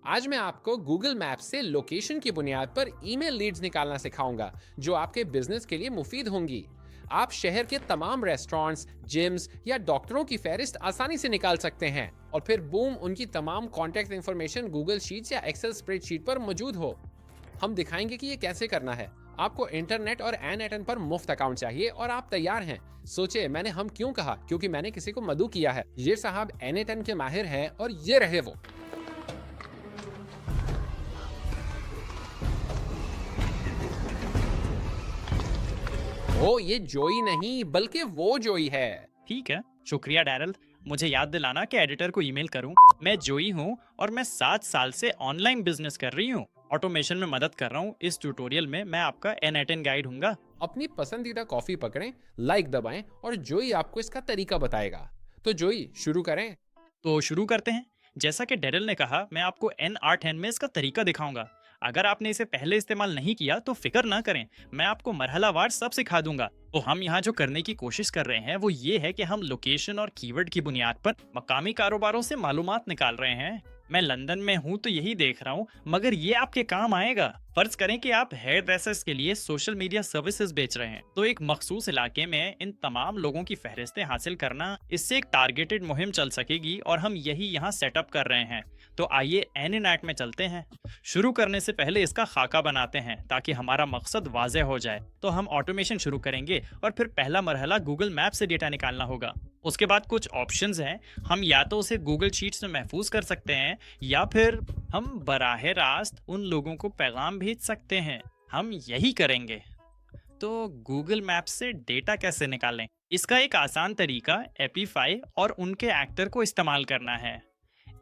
आज मैं आपको गूगल मैप से लोकेशन की बुनियाद पर ईमेल लीड्स निकालना सिखाऊंगा, जो आपके बिजनेस के लिए मुफीद होंगी। आप शहर के तमाम रेस्टोरेंट्स, जिम्स या डॉक्टरों की फहरिस्त आसानी से निकाल सकते हैं और फिर बूम, उनकी तमाम कॉन्टैक्ट इंफॉर्मेशन गूगल शीट्स या एक्सेल स्प्रेडशीट पर मौजूद हो। हम दिखाएंगे कि ये कैसे करना है। आपको इंटरनेट और एन पर मुफ्त अकाउंट चाहिए और आप तैयार हैं। सोचे मैंने हम क्यों कहा, क्योंकि मैंने किसी को मदु किया है। ये साहब एन के माहिर हैं और ये रहे वो। ओ, ये जोई नहीं बल्कि वो जोई है। ठीक है, शुक्रिया डैरल। मुझे याद दिलाना कि एडिटर को ईमेल करूं। मैं जोई हूं और मैं 7 साल से ऑनलाइन बिजनेस कर रही हूं। ऑटोमेशन में मदद कर रहा हूं। इस ट्यूटोरियल में मैं आपका N8N गाइड हूंगा। अपनी पसंदीदा कॉफी पकड़ें, लाइक दबाएं और जोई आपको इसका तरीका बताएगा। तो जोई, शुरू करें। तो शुरू करते हैं। जैसा कि डेरिल ने कहा, मैं आपको N8N में इसका तरीका दिखाऊंगा। अगर आपने इसे पहले इस्तेमाल नहीं किया तो फिक्र ना करें, मैं आपको मरहलावार सब सिखा दूंगा। तो हम यहाँ जो करने की कोशिश कर रहे हैं वो ये है कि हम लोकेशन और कीवर्ड की बुनियाद पर मकामी कारोबारों से मालूमात निकाल रहे हैं। मैं लंदन में हूँ तो यही देख रहा हूँ, मगर ये आपके काम आएगा। फर्ज करें कि आप हेयर ड्रेसर्स के लिए सोशल मीडिया सर्विसेज बेच रहे हैं, तो एक मखसूस इलाके में इन तमाम लोगों की फहरिस्तें हासिल करना, इससे एक टारगेटेड मुहिम चल सकेगी और हम यही यहाँ सेटअप कर रहे हैं। तो आइए N8 में चलते हैं। शुरू करने से पहले इसका खाका बनाते हैं ताकि हमारा मकसद वाज़ेह हो जाए। तो हम ऑटोमेशन शुरू करेंगे और फिर पहला मरहला गूगल मैप से डेटा निकालना होगा। उसके बाद कुछ ऑप्शंस हैं। हम या तो उसे गूगल शीट्स में महफूज कर सकते हैं या फिर हम बराह रास्त उन लोगों को पैगाम भेज सकते हैं। हम यही करेंगे। तो गूगल मैप से डेटा कैसे निकालें? इसका एक आसान तरीका एपीफाई और उनके एक्टर को इस्तेमाल करना है।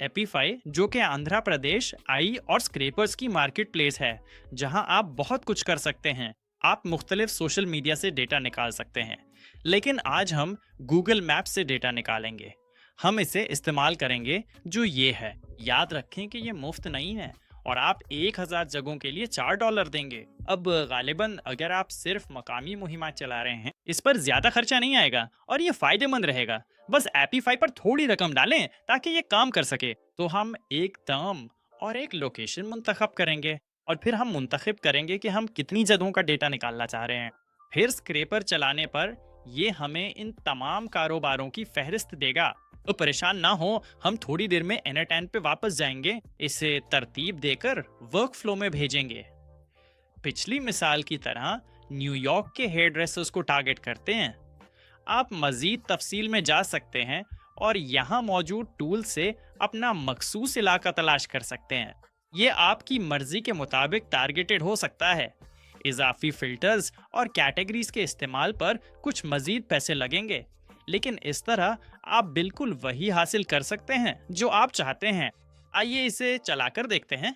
एपीफाई, जो कि आंध्र प्रदेश आई और स्क्रैपर्स की मार्केट प्लेस है, जहां आप बहुत कुछ कर सकते हैं। आप मुख्तलिफ सोशल मीडिया से डेटा निकाल सकते हैं, लेकिन आज हम गूगल मैप से डेटा निकालेंगे। हम इसे इस्तेमाल करेंगे जो ये है। याद रखें कि ये मुफ्त नहीं है और आप 1000 जगहों के लिए $4 देंगे। अब गालिबन अगर आप सिर्फ मकामी मुहिमात चला रहे हैं, इस पर ज्यादा खर्चा नहीं आएगा और ये फायदेमंद रहेगा। बस एपीफाई पर थोड़ी रकम डालें ताकि ये काम कर सके। तो हम एक दाम और एक लोकेशन मुंतखब करेंगे और फिर हम मुंतखब करेंगे कि हम कितनी जगहों का डेटा निकालना चाह रहे हैं। फिर स्क्रैपर चलाने पर ये हमें इन तमाम कारोबारों की फहरिस्त देगा। तो परेशान ना हो, हम थोड़ी देर में N8N पे वापस जाएंगे, इसे तरतीब देकर वर्क फ्लो में भेजेंगे। पिछली मिसाल की तरह न्यूयॉर्क के हेयर ड्रेसर्स को टारगेट करते हैं। आप मजीद तफसील में जा सकते हैं और यहाँ मौजूद टूल से अपना मखसूस इलाका तलाश कर सकते हैं। ये आपकी मर्जी के मुताबिक टारगेटेड हो सकता है। इजाफी फिल्टर्स और कैटेगरीज के इस्तेमाल पर कुछ मजीद पैसे लगेंगे, लेकिन इस तरह आप बिल्कुल वही हासिल कर सकते हैं जो आप चाहते हैं। आइए इसे चलाकर देखते हैं।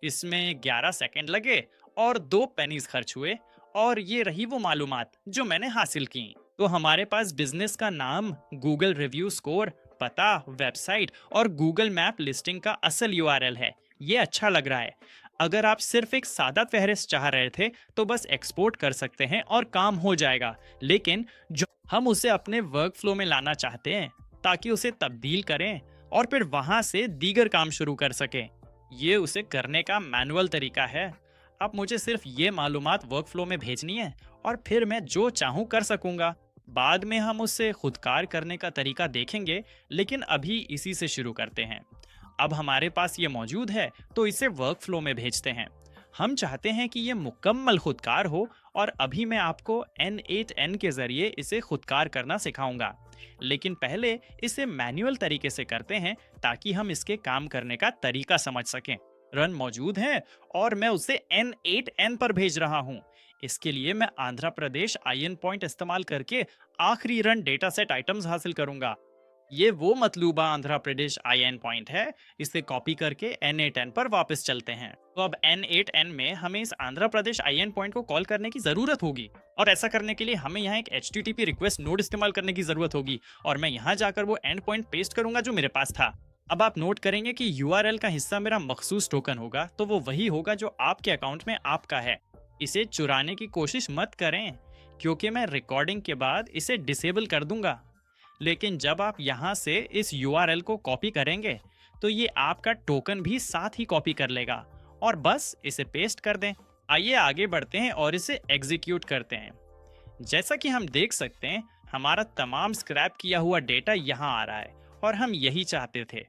इसमें 11 सेकंड लगे और 2 पेनीज खर्च हुए और ये रही वो मालूमात जो मैंने हासिल की। तो हमारे पास बिजनेस का नाम, गूगल रिव्यू स्कोर, पता, वेबसाइट और गूगल मैप लिस्टिंग का असल यूआरएल है। ये अच्छा लग रहा है। अगर आप सिर्फ एक सादा फहरिस्त चाह रहे थे तो बस एक्सपोर्ट कर सकते हैं और काम हो जाएगा। लेकिन जो हम उसे अपने वर्क फ्लो में लाना चाहते हैं ताकि उसे तब्दील करें और फिर वहां से दीगर काम शुरू कर सकें, ये उसे करने का मैनुअल तरीका है। अब मुझे सिर्फ ये मालूमात वर्क फ्लो में भेजनी है और फिर मैं जो चाहूँ कर सकूंगा। बाद में हम उसे खुदकार करने का तरीका देखेंगे, लेकिन अभी इसी से शुरू करते हैं। अब हमारे पास ये मौजूद है तो इसे वर्क फ्लो में भेजते हैं। हम चाहते हैं कि ये मुकम्मल खुदकार हो और अभी मैं आपको N8N के जरिए इसे खुदकार करना सिखाऊंगा। लेकिन पहले इसे मैनुअल तरीके से करते हैं ताकि हम इसके काम करने का तरीका समझ सकें। रन मौजूद है और मैं उसे N8N पर भेज रहा हूँ। इसके लिए मैं आंध्र प्रदेश IN पॉइंट इस्तेमाल करके आखिरी रन डेटा सेट आइटम्स हासिल करूंगा। ये वो मतलूबा आंध्र प्रदेश IN पॉइंट है। इसे कॉपी करके N8N पर वापस चलते हैं। तो अब N8N में हमें इस आंध्र प्रदेश IN पॉइंट को कॉल करने की जरूरत होगी और ऐसा करने के लिए हमें यहाँ एक HTTP रिक्वेस्ट नोड इस्तेमाल करने की जरूरत होगी और मैं यहाँ जाकर वो एंड पॉइंट पेस्ट करूंगा जो मेरे पास था। अब आप नोट करेंगे कि URL का हिस्सा मेरा मखसूस टोकन होगा, तो वो वही होगा जो आपके अकाउंट में आपका है। इसे चुराने की कोशिश मत करें क्योंकि मैं रिकॉर्डिंग के बाद इसे डिसेबल कर दूंगा। लेकिन जब आप यहाँ से इस URL को कॉपी करेंगे तो ये आपका टोकन भी साथ ही कॉपी कर लेगा और बस इसे पेस्ट कर दें। आइए आगे बढ़ते हैं और इसे एग्जीक्यूट करते हैं। जैसा कि हम देख सकते हैं, हमारा तमाम स्क्रैप किया हुआ डेटा यहाँ आ रहा है और हम यही चाहते थे।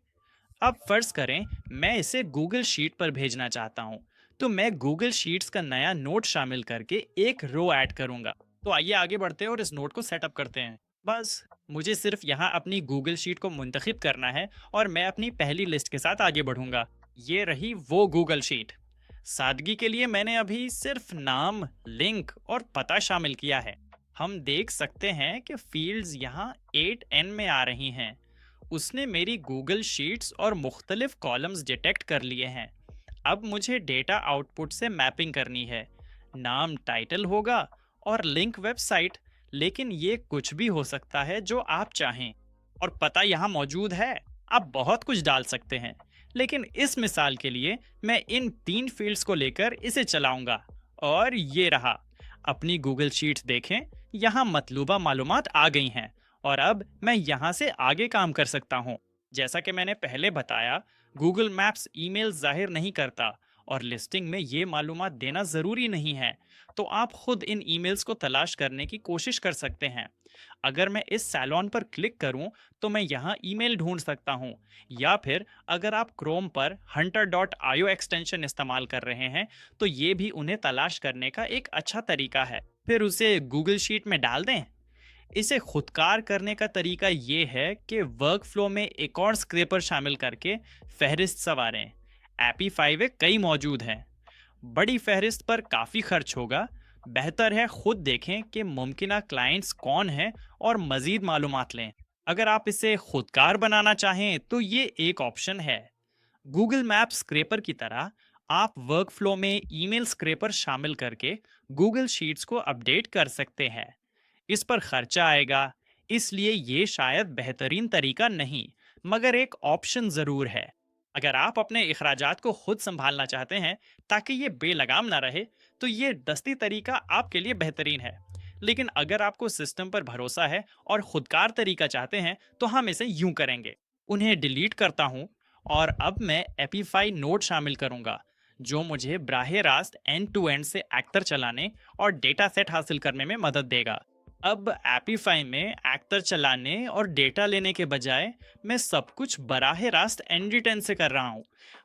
अब फर्ज करें मैं इसे गूगल शीट पर भेजना चाहता हूँ, तो मैं गूगल शीट्स का नया नोट शामिल करके एक रो ऐड करूंगा। तो आइए आगे बढ़ते हैं और इस नोट को सेटअप करते हैं। बस मुझे सिर्फ यहाँ अपनी गूगल शीट को मुंतखब करना है और मैं अपनी पहली लिस्ट के साथ आगे बढ़ूंगा। ये रही वो गूगल शीट। सादगी के लिए मैंने अभी सिर्फ नाम, लिंक और पता शामिल किया है। हम देख सकते हैं कि फील्ड्स यहाँ 8N में आ रही हैं। उसने मेरी गूगल शीट्स और मुख्तलिफ कॉलम्स डिटेक्ट कर लिए हैं। अब मुझे डेटा आउटपुट से मैपिंग करनी है। नाम टाइटल होगा और लिंक वेबसाइट, लेकिन ये कुछ भी हो सकता है जो आप चाहें। और पता यहाँ मौजूद है, आप बहुत कुछ डाल सकते हैं, लेकिन इस मिसाल के लिए मैं इन 3 फील्ड्स को लेकर इसे चलाऊंगा। और ये रहा। अपनी गूगल शीट्स देखें, यहाँ मतलूबा मालूमात आ गई हैं और अब मैं यहाँ से आगे काम कर सकता हूँ। जैसा कि मैंने पहले बताया, गूगल मैप्स ईमेल जाहिर नहीं करता और लिस्टिंग में ये मालूमात देना ज़रूरी नहीं है, तो आप खुद इन ईमेल्स को तलाश करने की कोशिश कर सकते हैं। अगर मैं इस सैलॉन पर क्लिक करूं तो मैं यहाँ ईमेल ढूंढ सकता हूं, या फिर अगर आप क्रोम पर hunter.io एक्सटेंशन इस्तेमाल कर रहे हैं तो ये भी उन्हें तलाश करने का एक अच्छा तरीका है। फिर उसे गूगल शीट में डाल दें। इसे खुदकार करने का तरीका ये है कि वर्क फ्लो में एक और स्क्रैपर शामिल करके फहरिस्त संवारें। एपीफाई वे कई मौजूद हैं। बड़ी फहरिस्त पर काफ़ी खर्च होगा। बेहतर है खुद देखें कि मुमकिना क्लाइंट्स कौन हैं और मज़ीद मालूमात लें। अगर आप इसे खुदकार बनाना चाहें तो ये एक ऑप्शन है। गूगल मैप स्क्रैपर की तरह आप वर्क फ्लो में ईमेल स्क्रैपर शामिल करके गूगल शीट्स को अपडेट कर सकते हैं। इस पर खर्चा आएगा, इसलिए ये शायद बेहतरीन तरीका नहीं, मगर एक ऑप्शन ज़रूर है। अगर आप अपने अखराजात को खुद संभालना चाहते हैं ताकि ये बेलगाम ना रहे, तो ये दस्ती तरीका आपके लिए बेहतरीन है। लेकिन अगर आपको सिस्टम पर भरोसा है और खुदकार तरीका चाहते हैं, तो हम इसे यूं करेंगे। उन्हें डिलीट करता हूं और अब मैं एपीफाई नोड शामिल करूंगा, जो मुझे बराह रास्त एंड टू एंड से एक्टर चलाने और डेटा सेट हासिल करने में मदद देगा। अब एपीफाई में एक्टर चलाने और डेटा लेने के बजाय मैं सब कुछ बराह रास्त एनडी10 से कर रहा हूँ।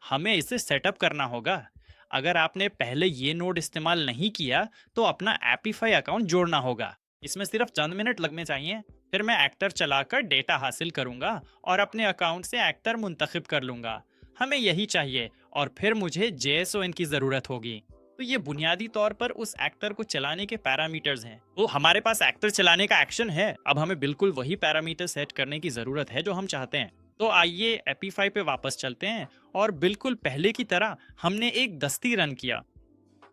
हमें इसे सेटअप करना होगा। अगर आपने पहले ये नोड इस्तेमाल नहीं किया तो अपना एपीफाई अकाउंट जोड़ना होगा। इसमें सिर्फ चंद मिनट लगने चाहिए। फिर मैं एक्टर चलाकर डेटा हासिल करूंगा और अपने अकाउंट से एक्टर मुंतखब कर लूंगा। हमें यही चाहिए और फिर मुझे JSON की ज़रूरत होगी। तो ये बुनियादी तौर पर उस एक्टर को चलाने के पैरामीटर्स हैं। तो हमारे पास एक्टर चलाने का एक्शन है। अब हमें बिल्कुल वही पैरामीटर सेट करने की ज़रूरत है जो हम चाहते हैं। तो आइए एपीफाई पे वापस चलते हैं और बिल्कुल पहले की तरह हमने एक दस्ती रन किया।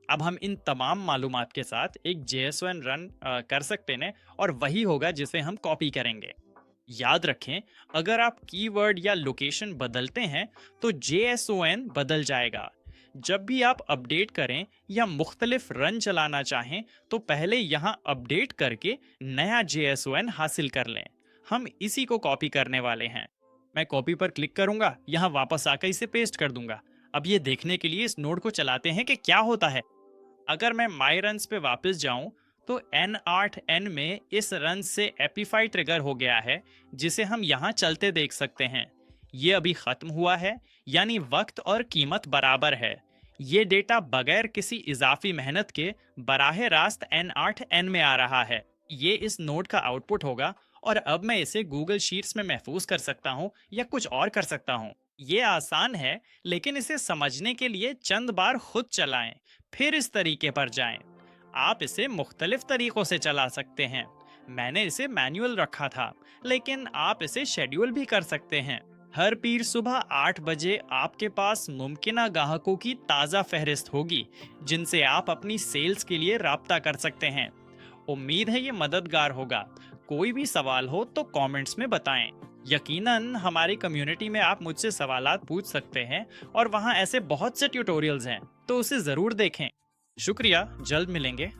अब हम इन तमाम मालूमात के साथ एक JSON रन कर सकते हैं और वही होगा जिसे हम कॉपी करेंगे। याद रखें, अगर आप कीवर्ड या लोकेशन बदलते हैं तो JSON बदल जाएगा। जब भी आप अपडेट करें या मुख्तलिफ रन चलाना चाहें तो पहले यहाँ अपडेट करके नया JSON हासिल कर लें। हम इसी को कॉपी करने वाले हैं। मैं कॉपी पर क्लिक करूंगा, यहाँ वापस आकर इसे पेस्ट कर दूंगा। अब ये देखने के लिए इस नोड को चलाते हैं कि क्या होता है। अगर मैं माई रन्स पे वापस जाऊं तो N8N में इस रन से एपीफाई ट्रिगर हो गया है, जिसे हम यहाँ चलते देख सकते हैं। ये अभी ख़त्म हुआ है, यानी वक्त और कीमत बराबर है। ये डेटा बगैर किसी इजाफी मेहनत के बराह रास्त N8N में आ रहा है। ये इस नोड का आउटपुट होगा और अब मैं इसे गूगल शीट्स में महफूज कर सकता हूँ या कुछ और कर सकता हूँ। ये आसान है, लेकिन इसे समझने के लिए चंद बार खुद चलाएं, फिर इस तरीके पर जाएं। आप इसे मुख्तलिफ तरीकों से चला सकते हैं। मैंने इसे मैनुअल रखा था, लेकिन आप इसे शेड्यूल भी कर सकते हैं। हर पीर सुबह 8 बजे आपके पास मुमकिना ग्राहकों की ताज़ा फहरिस्त होगी, जिनसे आप अपनी सेल्स के लिए राब्ता कर सकते हैं। उम्मीद है ये मददगार होगा। कोई भी सवाल हो तो कमेंट्स में बताएं। यकीनन हमारी कम्युनिटी में आप मुझसे सवालात पूछ सकते हैं और वहाँ ऐसे बहुत से ट्यूटोरियल्स हैं, तो उसे ज़रूर देखें। शुक्रिया, जल्द मिलेंगे।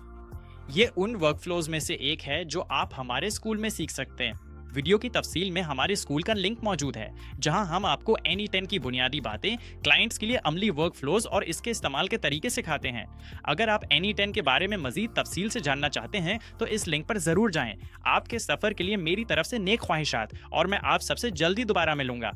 ये उन वर्कफ्लोज में से एक है जो आप हमारे स्कूल में सीख सकते हैं। वीडियो की तफसील में हमारे स्कूल का लिंक मौजूद है, जहां हम आपको Any10 की बुनियादी बातें, क्लाइंट्स के लिए अमली वर्क फ्लोज और इसके इस्तेमाल के तरीके सिखाते हैं। अगर आप Any10 के बारे में मजीद तफसील से जानना चाहते हैं तो इस लिंक पर जरूर जाएं। आपके सफर के लिए मेरी तरफ से नेक ख्वाहिशात और मैं आप सबसे जल्दी दोबारा मिलूंगा।